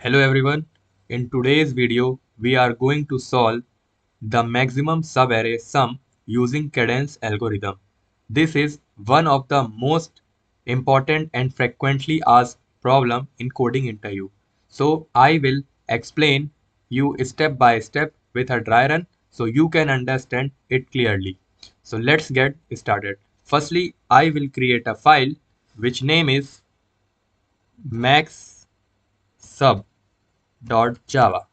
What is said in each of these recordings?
Hello everyone. In today's video, we are going to solve the maximum subarray sum using cadence algorithm. This is one of the most important and frequently asked problem in coding interview. So I will explain you step by step with a dry run so you can understand it clearly. So let's get started. Firstly, I will create a file which name is max sub.java.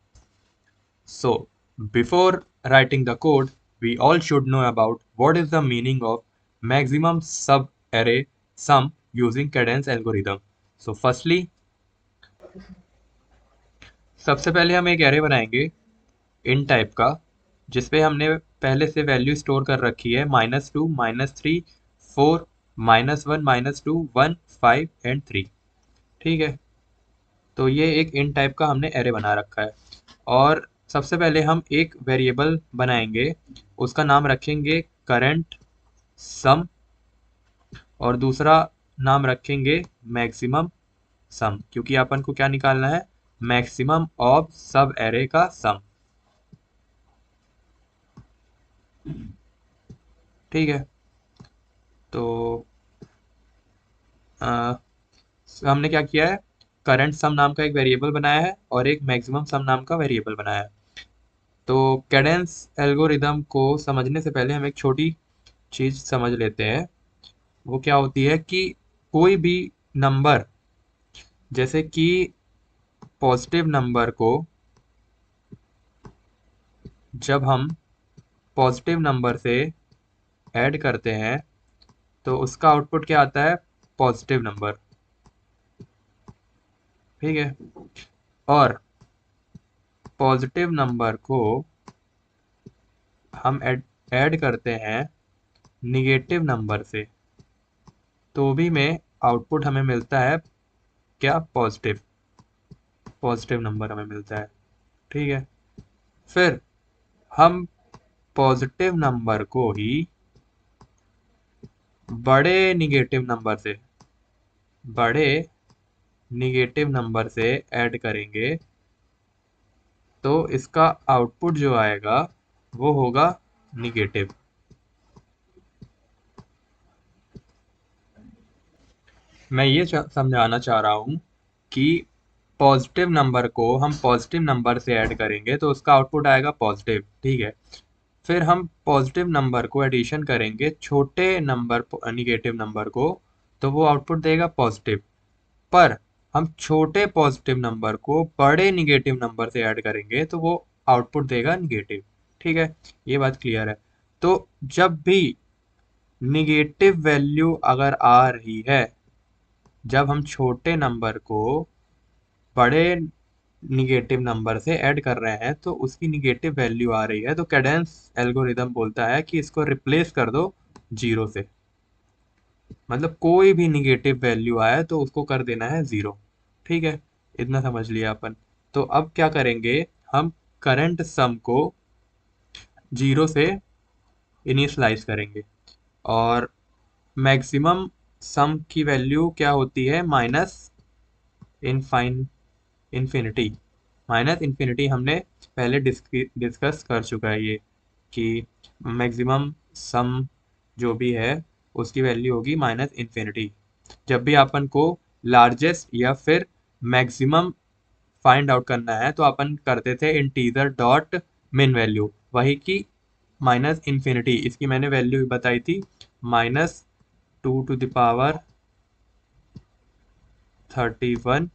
So, before writing the code, we all should know about what is the meaning of maximum sub-array sum using cadence algorithm. So, firstly, सबसे पहले हम एक array बनाएंगे इन type का जिसपे हमने पहले से वैल्यू स्टोर कर रखी है -2 -3 4 -1 -2 1 5 एंड 3। ठीक है, तो ये एक इन टाइप का हमने एरे बना रखा है और सबसे पहले हम एक वेरिएबल बनाएंगे, उसका नाम रखेंगे करंट सम और दूसरा नाम रखेंगे मैक्सिमम सम, क्योंकि अपन को क्या निकालना है, मैक्सिमम ऑफ सब एरे का सम। ठीक है, तो आ, हमने क्या किया है, करंट सम नाम का एक वेरिएबल बनाया है और एक मैक्सिमम सम नाम का वेरिएबल बनाया है। तो कैडेंस एल्गोरिदम को समझने से पहले हम एक छोटी चीज समझ लेते हैं। वो क्या होती है कि कोई भी नंबर, जैसे कि पॉजिटिव नंबर को जब हम पॉजिटिव नंबर से ऐड करते हैं तो उसका आउटपुट क्या आता है, पॉजिटिव नंबर। ठीक है, और पॉजिटिव नंबर को हम ऐड करते हैं निगेटिव नंबर से, तो भी में आउटपुट हमें मिलता है क्या, पॉजिटिव, पॉजिटिव नंबर हमें मिलता है। ठीक है, फिर हम पॉजिटिव नंबर को ही बड़े निगेटिव नंबर से ऐड करेंगे तो इसका आउटपुट जो आएगा वो होगा निगेटिव। मैं ये समझाना चाह रहा हूँ कि पॉजिटिव नंबर को हम पॉजिटिव नंबर से ऐड करेंगे तो उसका आउटपुट आएगा पॉजिटिव। ठीक है, फिर हम पॉजिटिव नंबर को एडिशन करेंगे छोटे नंबर निगेटिव नंबर को, तो वो आउटपुट देगा पॉजिटिव। पर हम छोटे पॉजिटिव नंबर को बड़े निगेटिव नंबर से ऐड करेंगे तो वो आउटपुट देगा निगेटिव। ठीक है, ये बात क्लियर है। तो जब भी निगेटिव वैल्यू अगर आ रही है, जब हम छोटे नंबर को बड़े निगेटिव नंबर से ऐड कर रहे हैं तो उसकी निगेटिव वैल्यू आ रही है, तो कैडेंस एल्गोरिदम बोलता है कि इसको रिप्लेस कर दो जीरो से। मतलब कोई भी निगेटिव वैल्यू आए तो उसको कर देना है जीरो। ठीक है, इतना समझ लिया अपन। तो अब क्या करेंगे, हम करंट सम को जीरो से इनिशियलाइज करेंगे और मैक्सिमम सम की वैल्यू क्या होती है, माइनस इनफाइन इन्फिनिटी। माइनस इन्फिनिटी हमने पहले डिस्कस कर चुका है ये, कि मैक्सिमम सम जो भी है उसकी वैल्यू होगी माइनस इन्फिनिटी। जब भी अपन को लार्जेस्ट या फिर मैक्सिमम फाइंड आउट करना है तो अपन करते थे इंटीजर डॉट मिन वैल्यू, वही की माइनस इन्फिनिटी। इसकी मैंने वैल्यू बताई थी -2⁻31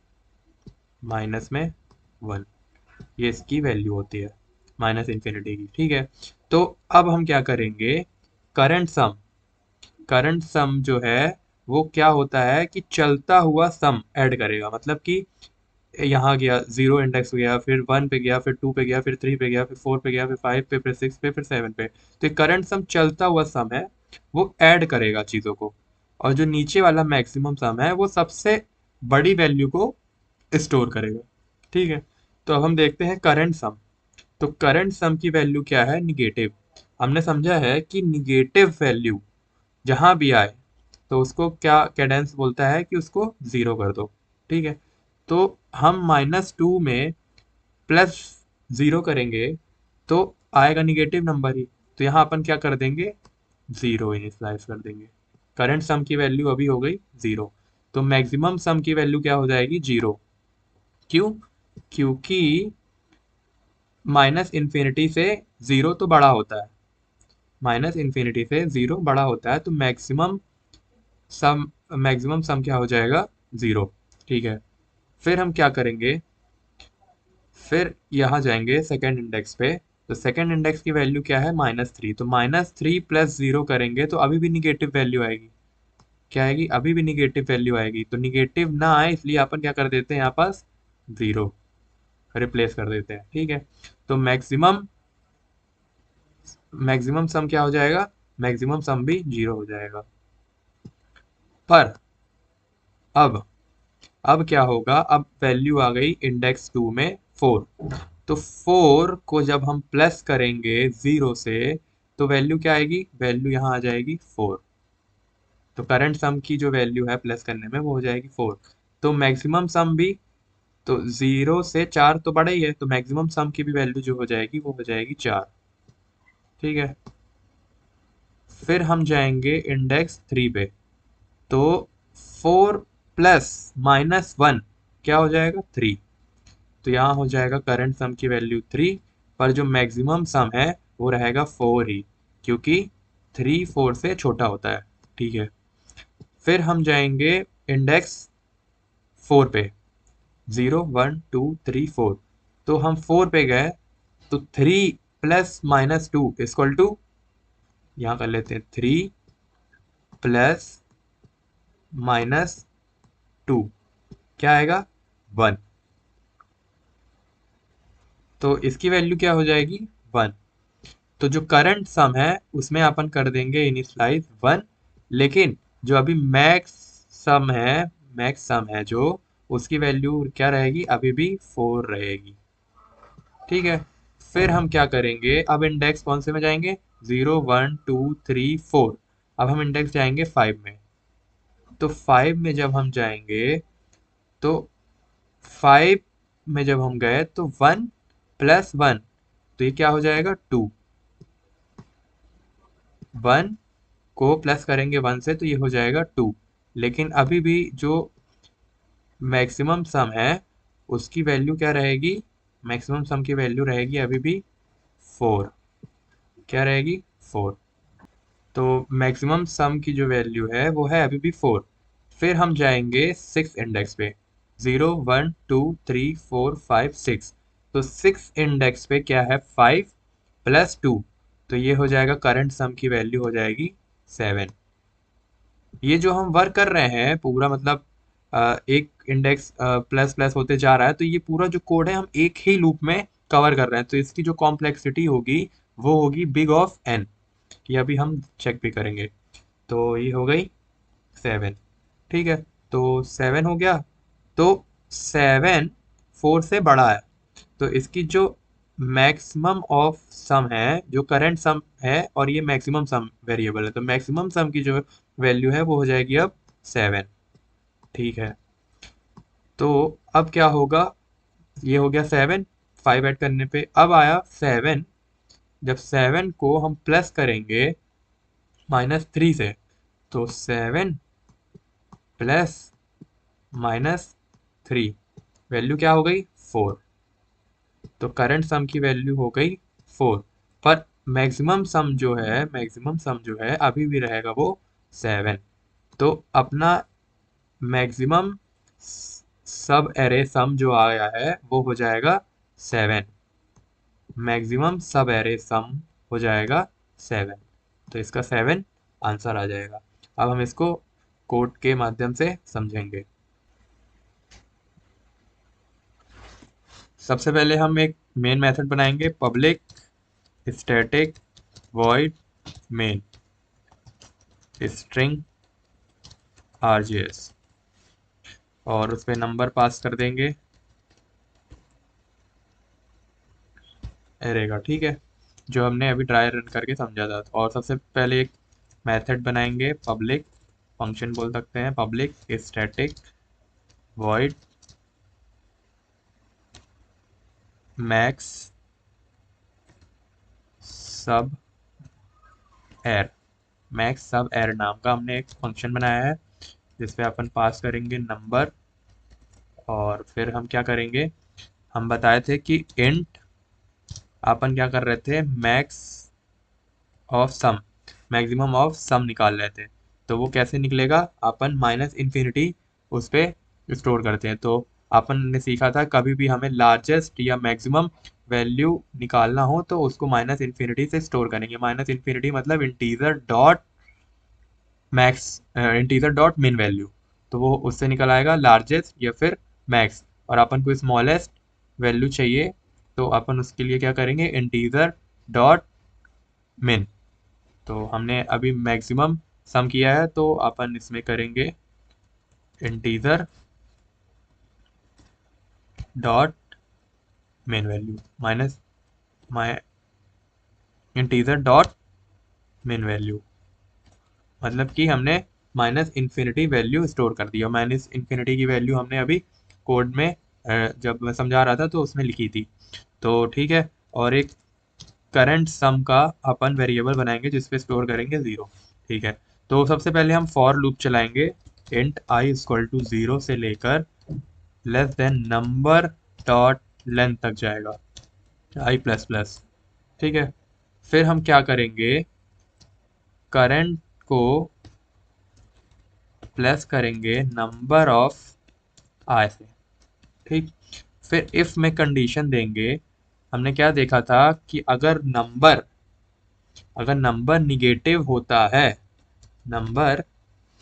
माइनस में 1, ये इसकी वैल्यू होती है माइनस इन्फिनिटी की। ठीक है, तो अब हम क्या करेंगे, करंट सम जो है वो क्या होता है कि चलता हुआ सम ऐड करेगा। मतलब कि यहाँ गया, जीरो इंडेक्स गया, फिर वन पे गया, फिर टू पे गया, फिर थ्री पे गया, फिर फोर पे गया, फिर फाइव पे, फिर सिक्स पे, फिर सेवन पे। तो करंट सम चलता हुआ सम है, वो ऐड करेगा चीज़ों को। और जो नीचे वाला मैक्सिमम सम है वो सबसे बड़ी वैल्यू को स्टोर करेगा। ठीक है, तो अब हम देखते हैं करंट सम। तो करंट सम की वैल्यू क्या है, निगेटिव। हमने समझा है कि निगेटिव वैल्यू जहां भी आए तो उसको क्या कैडेंस बोलता है कि उसको जीरो कर दो। ठीक है, तो हम -2 में +0 करेंगे तो आएगा निगेटिव नंबर ही। तो यहाँ अपन क्या कर देंगे, 0 इनिशलाइज कर देंगे। करंट सम की वैल्यू अभी हो गई 0। तो मैक्सिमम सम की वैल्यू क्या हो जाएगी, 0। क्यों? क्योंकि -∞ से 0 तो बड़ा होता है, -∞ से 0 बड़ा होता है, तो मैक्सिमम सम क्या हो जाएगा, 0। ठीक है। फिर हम क्या करेंगे, फिर यहाँ जाएंगे सेकेंड इंडेक्स पे। तो सेकेंड इंडेक्स की वैल्यू क्या है, -3। तो -3 + 0 करेंगे तो अभी भी निगेटिव वैल्यू आएगी। क्या आएगी, अभी भी निगेटिव वैल्यू आएगी। तो निगेटिव ना आए इसलिए अपन क्या कर देते हैं, यहाँ पास 0 रिप्लेस कर देते हैं। ठीक है। तो मैक्सिमम सम क्या हो जाएगा, मैक्सिमम सम भी 0 हो जाएगा। पर अब क्या होगा, अब वैल्यू आ गई इंडेक्स 2 में 4। तो 4 को जब हम प्लस करेंगे 0 से तो वैल्यू क्या आएगी, वैल्यू यहाँ आ जाएगी 4। तो करंट सम की जो वैल्यू है प्लस करने में वो हो जाएगी 4। तो मैक्सिमम सम भी, तो 0 से 4 तो बड़ा ही है, तो मैक्सिमम सम की भी वैल्यू जो हो जाएगी वो हो जाएगी 4। ठीक है। फिर हम जाएंगे इंडेक्स 3 पे। तो 4 प्लस -1 क्या हो जाएगा, 3। तो यहाँ हो जाएगा करंट सम की वैल्यू 3, पर जो मैक्सिमम सम है वो रहेगा 4 ही, क्योंकि 3 4 से छोटा होता है। ठीक है। फिर हम जाएंगे इंडेक्स 4 पे, 0 1 2 3 4। तो हम 4 पे गए, तो 3 प्लस -2 इक्वल टू, यहाँ कर लेते हैं 3 प्लस -2 क्या आएगा, 1। तो इसकी वैल्यू क्या हो जाएगी, 1। तो जो करंट सम है उसमें अपन कर देंगे इनिशलाइज 1। लेकिन जो अभी मैक्स सम है जो, उसकी वैल्यू क्या रहेगी, अभी भी 4 रहेगी। ठीक है। फिर हम क्या करेंगे, अब इंडेक्स कौन से में जाएंगे, 0 1 2 3 4। अब हम इंडेक्स जाएंगे 5 में। तो 5 में जब हम जाएंगे, तो 5 में जब हम गए तो 1 प्लस 1, तो ये क्या हो जाएगा, 2। 1 को प्लस करेंगे 1 से तो ये हो जाएगा 2। लेकिन अभी भी जो मैक्सिमम सम है उसकी वैल्यू क्या रहेगी, मैक्सिमम सम की वैल्यू रहेगी अभी भी 4। क्या रहेगी, 4। तो मैक्सिमम सम की जो वैल्यू है वो है अभी भी 4। फिर हम जाएंगे 6 इंडेक्स पे, 0 1 2 3 4 5 6। तो 6 इंडेक्स पे क्या है, 5 + 2। तो ये हो जाएगा करंट सम की वैल्यू हो जाएगी 7। ये जो हम वर्क कर रहे हैं पूरा, मतलब एक इंडेक्स प्लस प्लस होते जा रहा है, तो ये पूरा जो कोड है हम एक ही लूप में कवर कर रहे हैं। तो इसकी जो कॉम्प्लेक्सिटी होगी वो होगी बिग ऑफ n। ये अभी हम चेक भी करेंगे। तो ये हो गई 7। ठीक है। तो 7 हो गया। तो 7 4 से बड़ा है, तो इसकी जो मैक्सिमम ऑफ सम है, जो करंट सम है, और ये मैक्सिमम सम वेरिएबल है, तो मैक्सिमम सम की जो वैल्यू है वो हो जाएगी अब 7। ठीक है। तो अब क्या होगा, ये हो गया 7। 5 ऐड करने पे अब आया 7। जब 7 को हम प्लस करेंगे -3 से, तो 7 प्लस -3 वैल्यू क्या हो गई, 4। तो करंट सम की वैल्यू हो गई 4। पर मैक्सिमम सम जो है अभी भी रहेगा वो 7। तो अपना मैक्सिमम सब एरे सम जो आया है वो हो जाएगा 7। मैक्सिमम सब एरे सम हो जाएगा 7। तो इसका 7 आंसर आ जाएगा। अब हम इसको कोड के माध्यम से समझेंगे। सबसे पहले हम एक मेन मेथड बनाएंगे, public static void main string RJS, और उस पर नंबर पास कर देंगे एरे का। ठीक है, जो हमने अभी ट्राई रन करके समझा था। और सबसे पहले एक मेथड बनाएंगे, पब्लिक फंक्शन बोल सकते हैं, पब्लिक स्टैटिक वॉइड मैक्स सब एर, मैक्स सब एर नाम का हमने एक फंक्शन बनाया है जिसपे अपन पास करेंगे नंबर, और फिर हम क्या करेंगे, हम बताए थे कि इंट अपन क्या कर रहे थे, max of sum, maximum of sum निकाल रहे थे। तो वो कैसे निकलेगा, अपन माइनस इन्फिनिटी उस पर स्टोर करते हैं। तो अपन ने सीखा था कभी भी हमें लार्जेस्ट या मैक्सिमम वैल्यू निकालना हो तो उसको माइनस इन्फिनिटी से स्टोर करेंगे। माइनस इन्फिनिटी मतलब integer dot max, integer dot मिन वैल्यू। तो वो उससे निकल आएगा लार्जेस्ट या फिर मैक्स, और अपन को स्मॉलेस्ट वैल्यू चाहिए तो अपन उसके लिए क्या करेंगे, इंटीजर डॉट मिन। तो हमने अभी मैक्सिमम सम किया है तो अपन इसमें करेंगे integer dot min value minus my integer dot min value, मतलब कि हमने माइनस इन्फिनिटी वैल्यू स्टोर कर दी। और माइनस इन्फिनिटी की वैल्यू हमने अभी कोड में जब मैं समझा रहा था तो उसमें लिखी थी। तो ठीक है, और एक करंट सम का अपन वेरिएबल बनाएंगे जिसपे स्टोर करेंगे 0। ठीक है, तो सबसे पहले हम फॉर लूप चलाएंगे इंट आई इक्वल टू 0 से लेकर less than number dot length तक जाएगा, आई प्लस प्लस। ठीक है, फिर हम क्या करेंगे, करंट को प्लस करेंगे नंबर ऑफ आई से। ठीक, फिर इफ में कंडीशन देंगे, हमने क्या देखा था कि अगर नंबर निगेटिव होता है, नंबर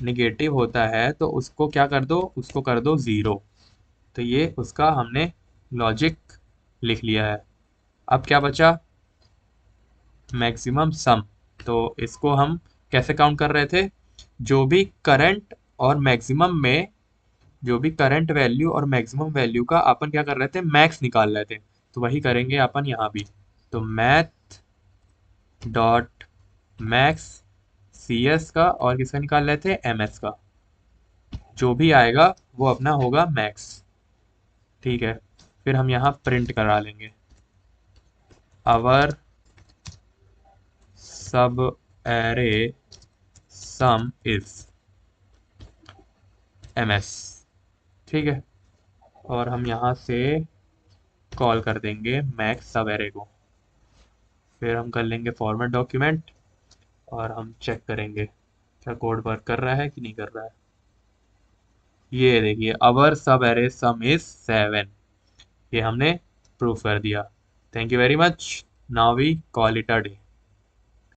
निगेटिव होता है तो उसको क्या कर दो, उसको कर दो 0। तो ये उसका हमने लॉजिक लिख लिया है। अब क्या बचा, मैक्सिमम सम। तो इसको हम कैसे काउंट कर रहे थे, जो भी करंट और मैक्सिमम में, जो भी करंट वैल्यू और मैक्सिमम वैल्यू का अपन क्या कर रहे थे, मैक्स निकाल रहे थे। तो वही करेंगे अपन यहाँ भी। तो math dot max C S का और किसका निकाल रहे थे, एम एस का, जो भी आएगा वो अपना होगा मैक्स। ठीक है, फिर हम यहाँ प्रिंट करा लेंगे our sub array sum is M S. ठीक है, और हम यहाँ से कॉल कर देंगे मैक्स सब एरे को। फिर हम कर लेंगे फॉर्मेट डॉक्यूमेंट और हम चेक करेंगे क्या कोड वर्क कर रहा है कि नहीं कर रहा है। ये देखिए, अवर सब एरे सम इज 7, ये हमने प्रूफ कर दिया। Thank you very much, now we call it a day.